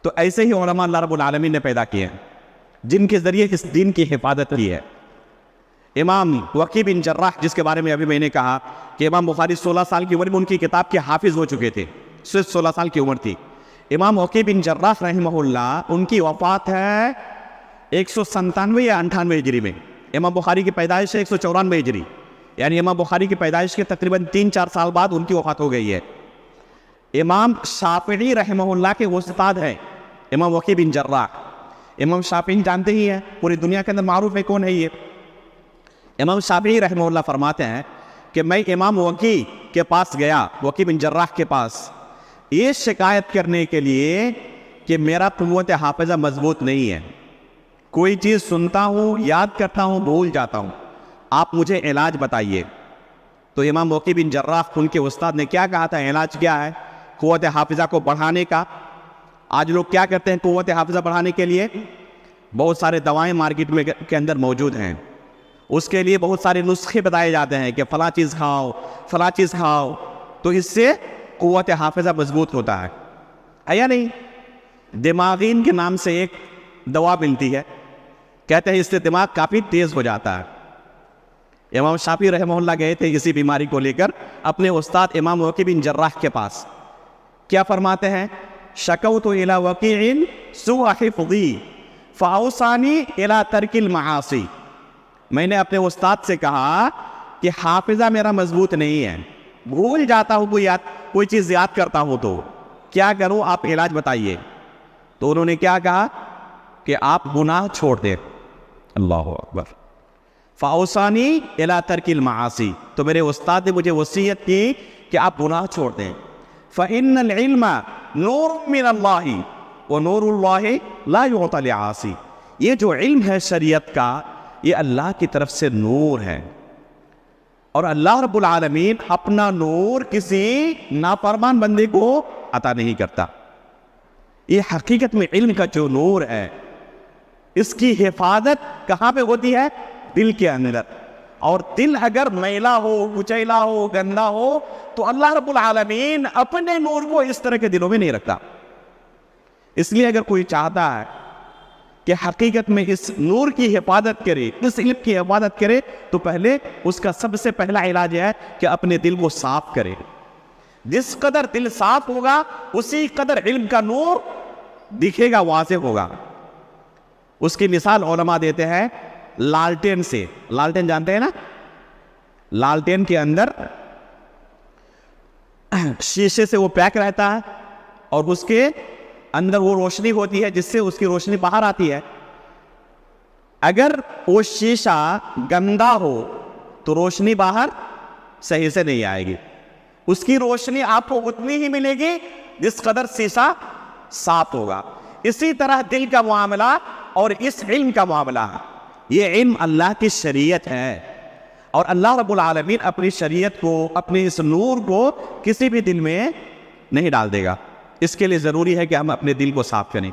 تو ایسے ہی علماء اللہ رب العالمین نے پیدا کیے ہیں جن کے ذریعے اس دین کی حفاظت کی ہے. امام وقی بن جراح، جس کے بارے میں ابھی میں نے کہا کہ امام بخاری 16 سال کی عمر میں ان کی کتاب کے حافظ ہو چکے تھے، صرف 16 سال کی عمر تھی. امام وقی بن جراح رحمہ اللہ، ان کی وفات ہے 197 یا 98 ہجری میں. امام بخاری کی پیدائش ہے 194 ہجری، یعنی امام بخاری کی پیدائش کے تقریباً 3-4 سال بعد ان کی وفات ہو گئی ہے. امام شافعی رحمہ اللہ کے استاد ہیں امام وقی بن جراح. امام شافعی جانتے ہی ہیں، پوری دنیا کے اندر معروف ہے کون ہے یہ. امام شافعی رحمہ اللہ فرماتے ہیں کہ میں امام وقی کے پاس گیا، وقی بن جراح کے پاس، یہ شکایت کرنے کے لیے کہ میرا قوت حافظہ مضبوط نہیں ہے، کوئی چیز سنتا ہوں، یاد کرتا ہوں، بھول جاتا ہوں، آپ مجھے علاج بتائیے. تو امام وقی بن جراح ان کے استاد نے کیا کہا تھا؟ علاج کیا ہے؟ قوت حافظہ کو بڑھانے کا. آج لوگ کیا کرتے ہیں قوت حافظہ بڑھانے کے لیے؟ بہت سارے دوائیں مارکیٹ میں کے اندر موجود ہیں، اس کے لیے بہت سارے نسخے بتائے جاتے ہیں کہ فلاں چیز کھاؤ، فلاں چیز کھاؤ، تو اس سے قوت حافظہ مضبوط ہوتا ہے. یا نہیں؟ دماغین کے نام سے ایک دوا ملتی ہے، کہتے ہیں اس سے دماغ کافی تیز ہو جاتا ہے. امام شافعی رحمہ اللہ گئے تھے اسی بیماری کو لے کر اپنے استاد امام وقی بن جراح کے پاس. کیا فرماتے ہیں؟ شکوت الی وقیع سوء حفظی فاوصانی الی ترک المعاصی. میں نے اپنے استاد سے کہا کہ حافظہ میرا مضبوط نہیں ہے، بھول جاتا ہوں، کوئی چیز یاد کرتا ہوں، تو کیا کروں؟ آپ علاج بتائیے. تو انہوں نے کیا کہا کہ آپ گناہ چھوڑ دیں. اللہ اکبر. فاوصانی الی ترک المعاصی. تو میرے استاد نے مجھے وصیت کی کہ آپ گناہ چھوڑ دیں. فإن العلم نور من اللہ ونور اللہ لا یعطی لعاصی. یہ جو علم ہے شریعت کا، یہ اللہ کی طرف سے نور ہے، اور اللہ رب العالمین اپنا نور کسی نافرمان بندے کو عطا نہیں کرتا. یہ حقیقت میں علم کا جو نور ہے، اس کی حفاظت کہاں پہ ہوتی ہے؟ دل کے اندر. اور دل اگر میلا ہو، کچیلا ہو، گندا ہو، تو اللہ رب العالمین اپنے نور کو اس طرح کے دلوں میں نہیں رکھتا. اس لیے اگر کوئی چاہتا ہے کہ حقیقت میں اس نور کی حفاظت کرے، اس علم کی حفاظت کرے، تو پہلے اس کا سب سے پہلا علاج ہے کہ اپنے دل کو صاف کرے. جس قدر دل صاف ہوگا اسی قدر علم کا نور دکھے گا، واضح ہوگا. اس کی مثال علماء دیتے ہیں لالٹین سے. لالٹین جانتے ہیں نا؟ لالٹین کے اندر شیشے سے وہ پیک رہتا ہے، اور اس کے اندر وہ روشنی ہوتی ہے جس سے اس کی روشنی باہر آتی ہے. اگر وہ شیشہ گندا ہو تو روشنی باہر صحیح سے نہیں آئے گی. اس کی روشنی آپ کو اتنی ہی ملے گی جس قدر شیشہ صاف ہوگا. اسی طرح دل کا معاملہ اور اس علم کا معاملہ، یہ علم اللہ کی شریعت ہے، اور اللہ رب العالمین اپنی شریعت کو، اپنے اس نور کو کسی بھی دل میں نہیں ڈال دے گا. اس کے لیے ضروری ہے کہ ہم اپنے دل کو صاف کریں.